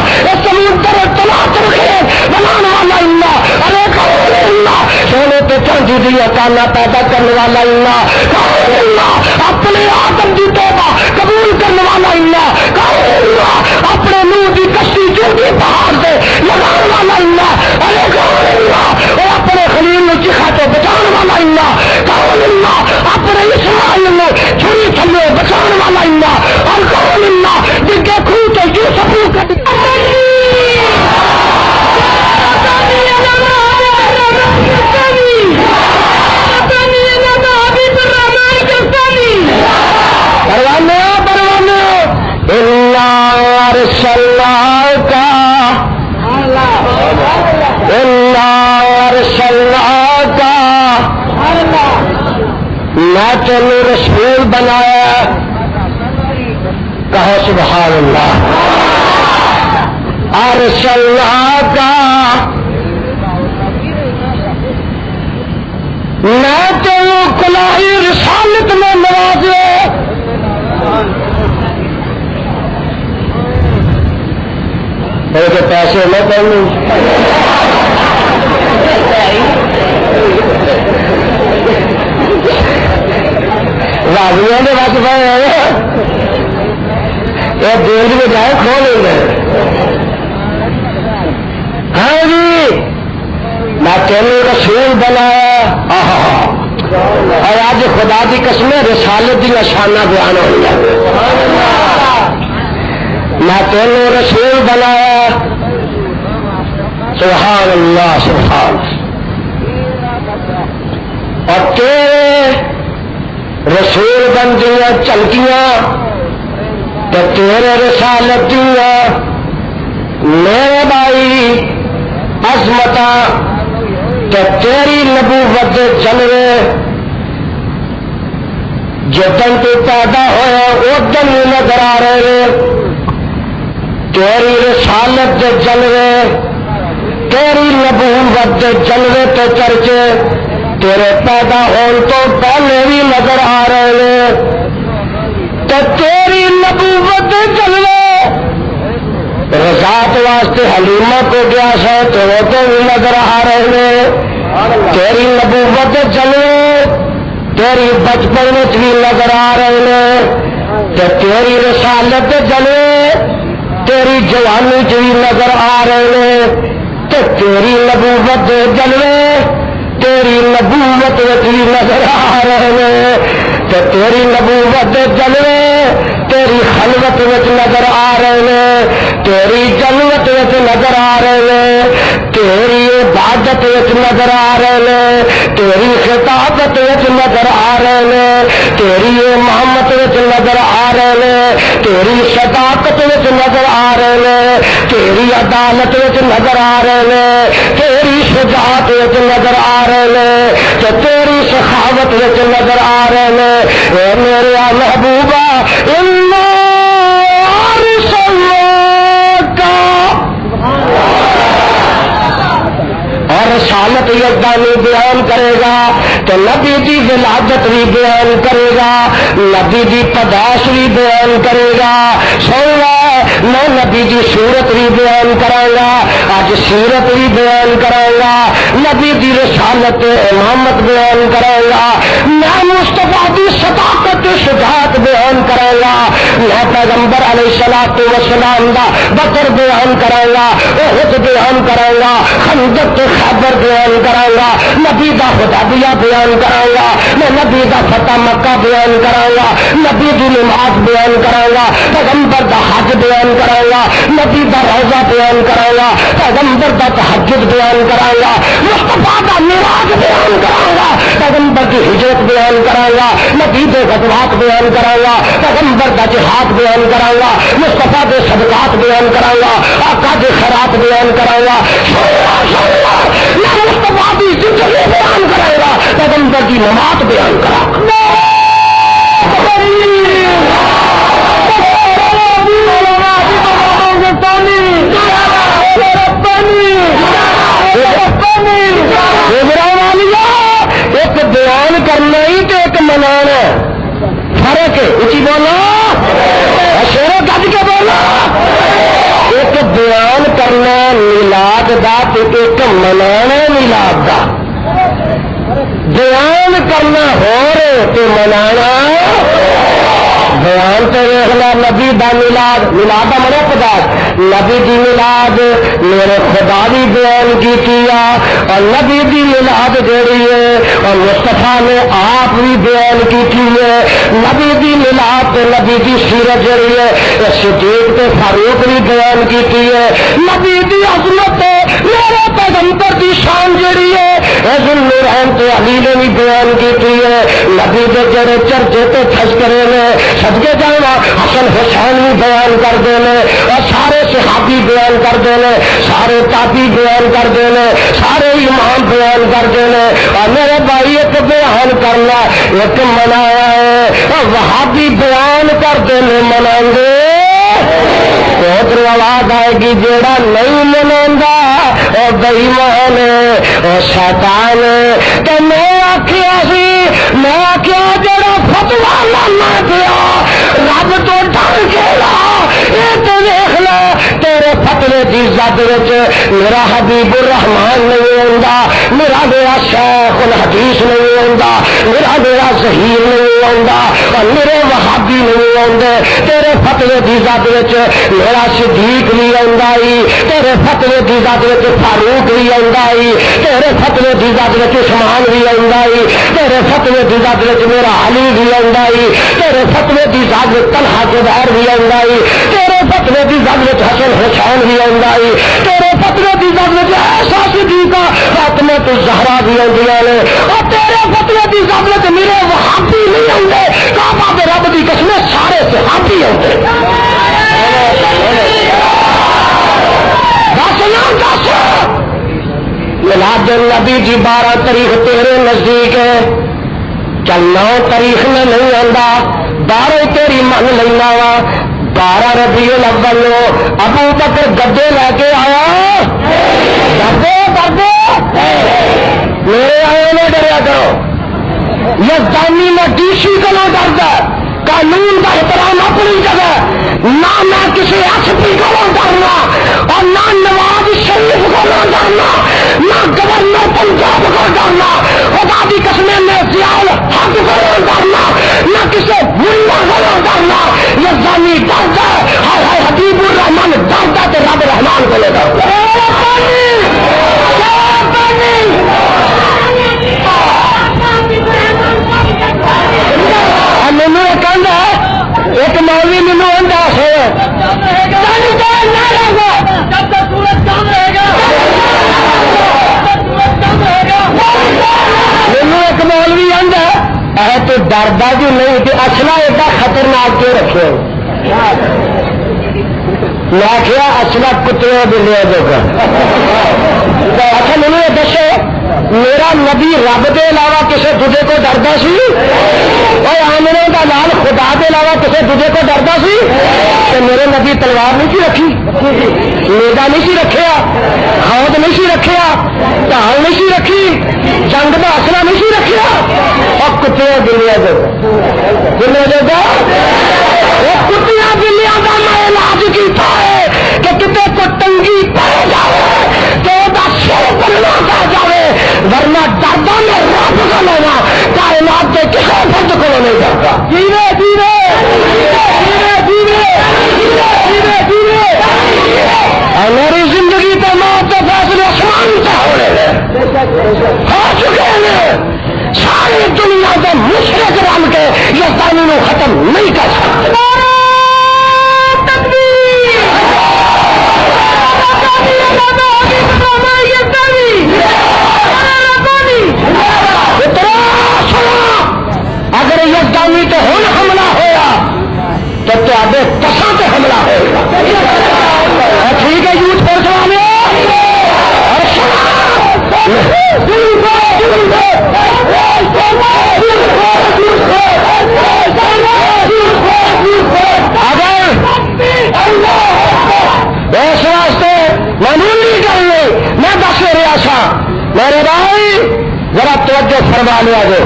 سمندر تلاطر خیز بنانے والا اللہ ارے کون اللہ سونے پہ چاندی دیا کانا پیدا کرنے والا اللہ کون اللہ اپنے آدم دی توبہ قبول کرنے والا اللہ کون اللہ اپنے نور دی کشتی جو بھی باہر سے لگانے والا اللہ ارے کون اللہ اور اپنے خلیل نے چکھا تو بچانے والا اللہ کون اللہ اپنے اسرائیل نے چھری چھلے بچانے والا اللہ اور کون اللہ جنکے خون تو یوسف کا میں تمہیں رسول بنایا کہو سبحان اللہ. ارسلناک میں تمہیں کلاہی رسالت میں نوازے میرے پیسے نہ کروں راضیوں نے بات پائے وہ دین میں جائے کھو لیں گے. ہاں جی میں تینوں رسول بنایا اور آج خدا کی قسم رسالت کی نشانہ بیان ہو جائے. میں تینوں رسول بنایا. سبحان اللہ سبحان. اور تیرے رسول بن دیا چلکیاں تو تیرے رسالت دیا میرے بھائی عظمت تو تیری نبوت دے جلوے جدن تو پیدا ہوا ادن ہی نظر آ رہے ہیں. تیری رسالت دے جلوے تیری نبوت دے جلوے تو چرچے تیرے پیدا ہونے تو پہلے بھی نظر آ رہے ہیں. تو تیری نبوت دے جلوے رضاعت واسطے حلیمہ کو گیا سا تو وہ تو بھی نظر آ رہے ہیں. تیری نبوت دے جلوے تیری بچپن میں بھی نظر آ رہے ہیں. تو تیری رسالت دے جلوے تیری جوانی بھی نظر آ رہے ہیں. تو تیری نبوت دے جلوے تیری نبوت بھی نظر آ رہے ہیں. تو تیری نبوت دے جلوے تیری خلوت نظر آ رہے ہیں. تیری جلوت نظر آ رہے ہیں. تیری عبادت نظر آ رہے ہیں. تیری خطابت نظر آ رہے ہیں. تیری امامت نظر آ رہے ہیں. تیری صداقت نظر آ رہے ہیں. تیری عدالت نظر آ رہے ہیں. تیری شجاعت نظر آ رہے ہیں. تو تیری سخاوت نظر آ رہے ہیں. اے میرے محبوبہ اور رسالت یزدانی بیان کرے گا تو نبی دی ولادت بھی بیان کرے گا. نبی دی پیدائش بھی بیان کرے گا. سن میں نبی دی صورت بھی بیان کروں گا. آج سیرت بھی بیان کروں گا. نبی دی رسالت امامت بیان کروں گا. میں مصطفیٰ دی صداقت شجاعت بیان کروں گا. میں پیغمبر علیہ الصلوۃ والسلام دا بدر بیان کروں گا. احد بیان کروں گا. خندق خیبر بیان کروں گا. نبی دا حدیبیہ بیان کروں گا. میں نبی دا فتح مکہ بیان کروں گا. نبی دی نماز بیان کروں گا. پیغمبر دا حج بیان کروں گا. نبی دا روزہ بیان کروں گا. پیغمبر دا تہجد بیان کروں گا. مصطفیٰ دا معراج بیان کروں گا. پیغمبر کی ہجرت بیان کروں گا. نبی دے غزوات بیان کروں گا. پیغمبر دا جہاد بیان کروں گا. مصطفیٰ دے صدقات بیان کروں گا. آقا دے خیرات بیان کروں گا. میں مصطفیٰ دی زندگی بیان کروں گا. پیغمبر کی ممات بیان کروں گا. ایک بیان کرنا ہی تو ایک منانا فرق ہے. اچھی بولو شیروں کج کے بولو. ایک بیان کرنا میلاد دا تو ایک منانا میلاد دا. بیان کرنا ہو رہے تو منانا بیان تو دیکھنا. نبی دا میلاد میلاد دا مرے خدا نبی دی میلاد میرے خدا بھی بیان کی اور نبی دی میلاد جیڑی ہے اور مصطفیٰ نے آپ بھی بیان کی ہے. نبی دی میلاد تو نبی دی سیرت جیڑی ہے صدیق تے فاروق بھی بیان کی ہے. نبی دی عظمت میرے پیغمبر دی شان جیڑی ہے ذوالنورین تے علی نے بھی بیان کی ہے. نبی دے جڑے چرچے تے تذکرے نے صدقے جانا حسن حسین بھی بیان کر دینے اور سارے صحابی بیان کر دینے. سارے تابعی بیان کر دینے. سارے امام بیان کر دینے. اور میرے بھائی ایک بیان کرنا ایک منایا ہے اور وہابی بیان کر دینے منائیں گے. ادھر آواز آئے گی جیڑا نہیں منا اور بےمان اور شیطان. تو میں آخیا جڑا فتوا لانا پیا رب تو ڈر گیا. یہ تو دیکھ لو تیرے فتوے کی زد میرا حبیب الرحمان نہیں آتا. میرا شیخ الحدیث نہیں آتا. میرا ظہیر نہیں آتا اور میرے وہابی نہیں آتے. تیرے فتوے دی ذات وچ میرا صدیق بھی آئی، تیرے فتوے دی ذات وچ فاروق بھی آئی، تیرے فتوے دی ذات وچ عثمان بھی آئی، تیرے فتوے دی ذات وچ میرا علی بھی آئی، تیرے فتوے دی ذات وچ طلحہ زبیر بھی آئی، تیرے فتوے دی ذات وچ حسن حسین بھی آئی، تیرے فتوے دی ذات وچ ایسا صدیقہ فاطمہ الزہرا بھی آندیاں نے، اور تیرے فتوے دی ذات وچ میرے وہابی نہیں آندے، کعبہ دے رب دی قسم سارے صحابی آندے۔ دس نام دس میلاد النبی جی 12 تاریخ تیرے نزدیک ہے، چل 9 تاریخ میں نہیں آتا، 12 تیری من لینا وا، 12 ربیع الاول ابو بکر گدے لے کے آیا، ڈردے میرے آئے نے ڈریا کرو، یزدانی میں ڈی سی کو ڈردا، قانون کا احترام اپنی جگہ، نہ میں کسی ایس پی کو ڈرنا اور نہ نواز شریف کو ڈرنا، نہ گورنر پنجاب کو ڈرنا، خدا کی قسم میں ضیاء الحق کو ڈرنا، نہ کسی ملا کو ڈرنا، یہ زانی ڈرتا ہے، حبیب الرحمان ڈرتا تو رب رحمان کو لے ڈرتا۔ مینو ایک ایک مولوی مینو دس مینو ایک مولوی آدھا تو ڈردا جو نہیں کہ اصلا ایڈا خطرناک کیوں رکھے، میں کیا اصلا کتنے بلیا جگہ۔ اچھا مینو یہ دسو میرا نبی رب کے علاوہ کسی دوجے کو ڈردا سی؟ اور آمنے کا لال خدا کے علاوہ کسی دوجے کو ڈردا سی؟ کہ میرے نبی تلوار نہیں سی رکھی، میدا نہیں سی رکھیا، ہود نہیں سی رکھیا، ڈھال نہیں سی رکھی، جنگ کا اصلا نہیں سی رکھیا، اور کتیا بلیا جگہ وہ کتیا بلیا کا میں علاج کیتا ہے کہ کتے کو تنگی پہ جائے تو سر بننا پہ جائے، ورنہ ڈردا میں رب کو لینا کائنات کے کسی فرد کو نہیں ڈرتا۔ جیوے جیوے میری زندگی کے موت کے فیصلے آسمان سے ہو چکے ہیں، ساری دنیا کے مشرق رل کے یہ قانون ختم نہیں کر سکتے۔ اگر یزدانی تو ہوں حملہ ہوا تو تے کساں تے حملہ ہوگا، ٹھیک ہے یوتھ فورس والے اس واسطے معمولی گل نہیں میں دس رہا سا میرے بھائی ذرا توجہ فرما لیا جو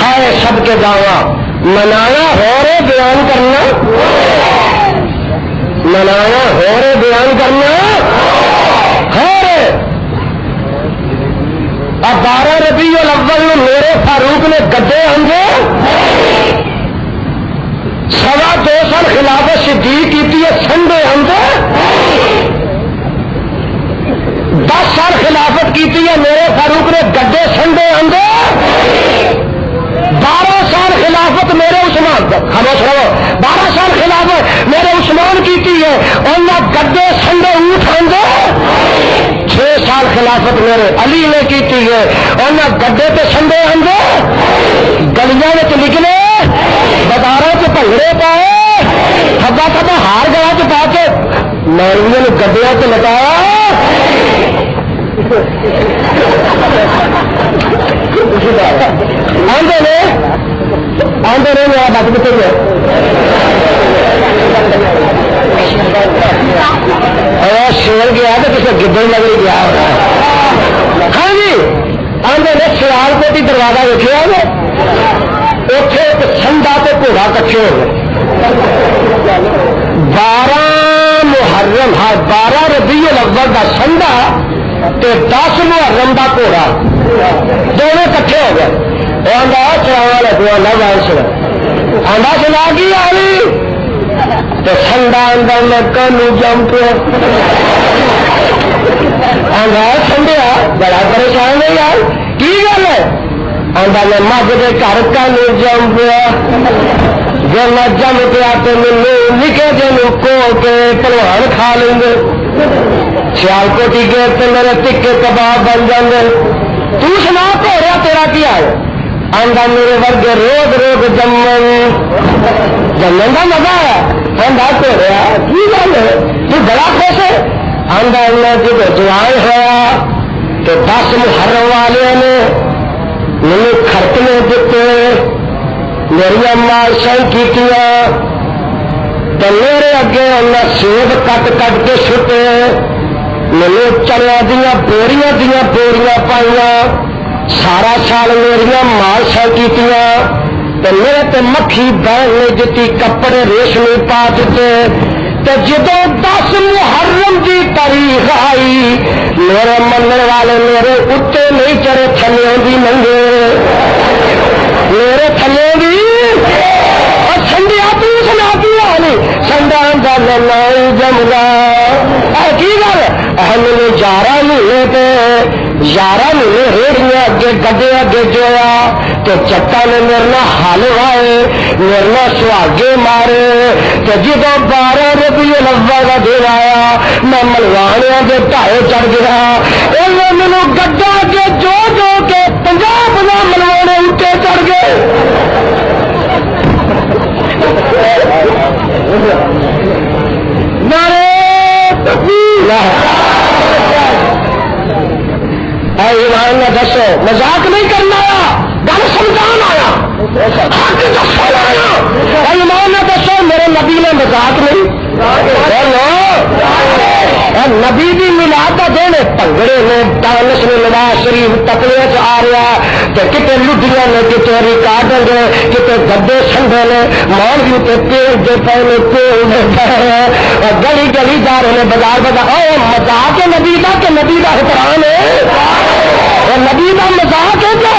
ہائے سب کے گاواں منانا ہو رہے بیان کرنا، منانا ہو رہے بیان کرنا ہو رہے۔ اب 12 ربیع الاول میں میرے فاروق نے گدے ہنگے 2.25 سال خلافت صدیق کی سنڈے ہنگے 10 سال خلافت کی میرے فاروق نے گڈے سنڈے ہنگے 12 سال خلافت میرے عثمان، خاموش رہو، 12 سال خلافت میرے عثمان کی ہے، اور گڈے سنڈے اونٹ ہنگے 6 سال خلافت میرے علی نے کی ہے، اور گڈے تے سنڈے ہنگے گلیاں میں نکلے بازاروں سے بھنگڑے پائے، تھبا تھبا ہار گلا چ پا کے مولویوں نے گڈیاں سے لٹایا۔ آدھے نے میرا بات کتنے گیا شیر گیا تو کسی گدڑ لگ گیا ہونا۔ ہاں جی آدھے نے سیال کوٹی دروازہ دیکھا اتنے ایک سنڈا تے گھوڑا کٹھے ہو گئے 12 محرم 12 ربیع الاول کا سنڈا تے 10 محرم کا گھوڑا دونوں کٹھے ہو گئے۔ آدھا چلا لگا آدھا چلا کی آئی تو سنڈا اندر میں کانو جم پیا سنڈیا بڑا پریشان ہے یار کی گل ہے آدھا میں مجھ کے گھر کانو جم پیا جب میں جم پیا تو مجھے نکے دن کو کے پلوان کھا لیں گے سیال کوٹی گئے تو میرے ٹکے کباب بن جاندے تو سنا تو ہو رہا تیرا کیا ہے آندا میرے ورگے روز روز جمن کا مزہ ہے آندا تو رہا کی گل ہے تو بڑا خوش ہے آندا میں جب جوان ہوا تو 10 محرم والے نے مجھے خرچنے دیتے میری مارشاں کیتیاں تو میرے اگے انہیں سیب کٹ کٹ کے چھٹے مجھے چنیا دیا بوریاں پائیا سارا سال میرا مارشاں کیتیاں تو میرے تے مکھی بہن نے دیتی کپڑے ریشمی پا دیتے تو جدو 10 محرم کی تاریخ آئی میرے منن والے میرے اتنے نہیں چڑے تھلوں بھی منگے میرے تھلوں بھی اور سنڈیا تو سنا دیا نہیں سنڈا لائی جمگا کی گل میرے 11 مہینے پہ 11 مہینے ریڑیاں اگے گڈے اگے جویا تو چٹا نے میرے ہل وائے میرے سہاگے مارے تو جدو 12 ربیع الاول کا دن آیا میں ملوانیا کے ٹائے چڑھ گیا انہیں مینو گڈا کے جو کے 50 ملوانے اتنے چڑھ گئے ایمان نے دسو مذاق نہیں کرنا آیا گل سمجھان آیا حق دسو آیا ایمان نے دسو میرے نبی نے مذاق نہیں نبی بھی ملاد کا دن پنگڑے نے ڈانس نے نواز شریف تکڑے چ آ رہا تو کتنے لڈیاں نے کتنے ریکارڈر نے کتنے گڈے سنڈے نے مال بھی پیڑ دے پے نے پیڑ دے پے اور گلی گلی جا رہے ہیں بازار مذاق ہے نبی کا کہ نبی کا احترام ہے اور نبی کا مذاق ہے کیا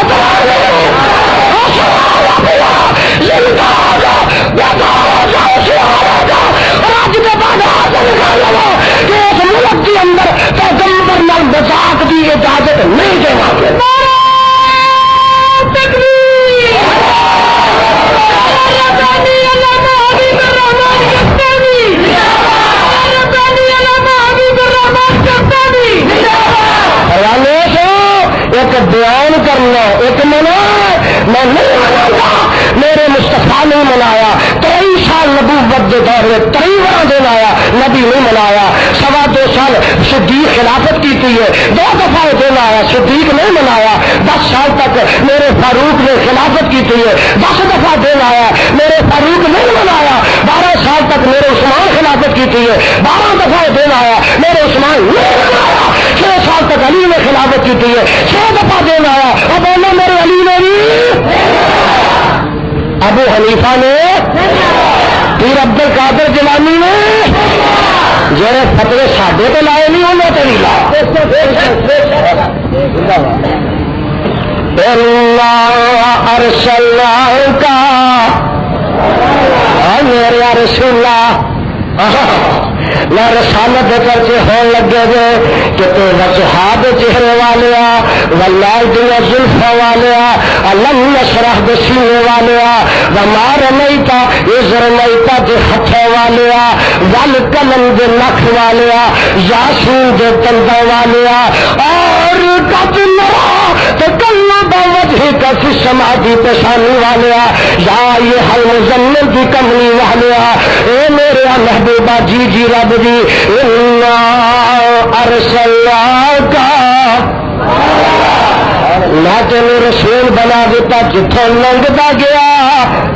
اس ملک کے اندر پیغمبر نال مذاق کی اجازت نہیں دینا ایک بیان کرنا ایک منا میں نہیں مناتا میرے مصطفیٰ نہیں منایا 23 سال نبوت دے دور میں 23 دن آیا نبی نہیں منایا 2.25 سال صدیق خلافت کی تھی ہے 2 دفعہ دن آیا صدیق نہیں منایا 10 سال تک میرے فاروق نے خلافت کی تھی ہے 10 دفعہ دن آیا میرے فاروق نہیں منایا 12 سال تک میرے عثمان خلافت کی تھی ہے 12 دفعہ دن آیا میرے عثمان نہیں منایا 6 سال تک علی نے خلافت کی تھی ہے 6 دفعہ دن آیا اب بولو میرے علی نے بھی ابو حنیفہ نے پیر عبد القادر جیلانی نے جڑے فتوے ساڈے تو لائے نہیں انہوں تو نہیں لا کا میرے رسول میں رسالت کر کے ہون لگے گے کہ تو وجہاد چہرے والے واللہ دنیا زلفہ والے علم نشرح بسینے والے وما رمیتا از رمیتا دے ہتھے والے والقلم دے نکھ والے یاسین دے تندہ والے اور قد نرا تقلب وجہ کا فی سماعی پشانی والے یا یہ حل مزمن کی کمنی والے اے میرے محبوبہ جی جی رب جی انا ارسلناک میں تیرے رسول بنا دیتا جتھوں لنگتا گیا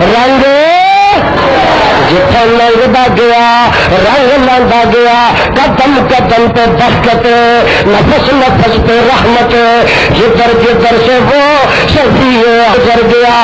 رنگ جتھوں لنگتا گیا رنگ لنگتا گیا قدم قدم پہ برکت نفس نفس پہ رحمت جدھر جدھر سے وہ شفیع گزر گیا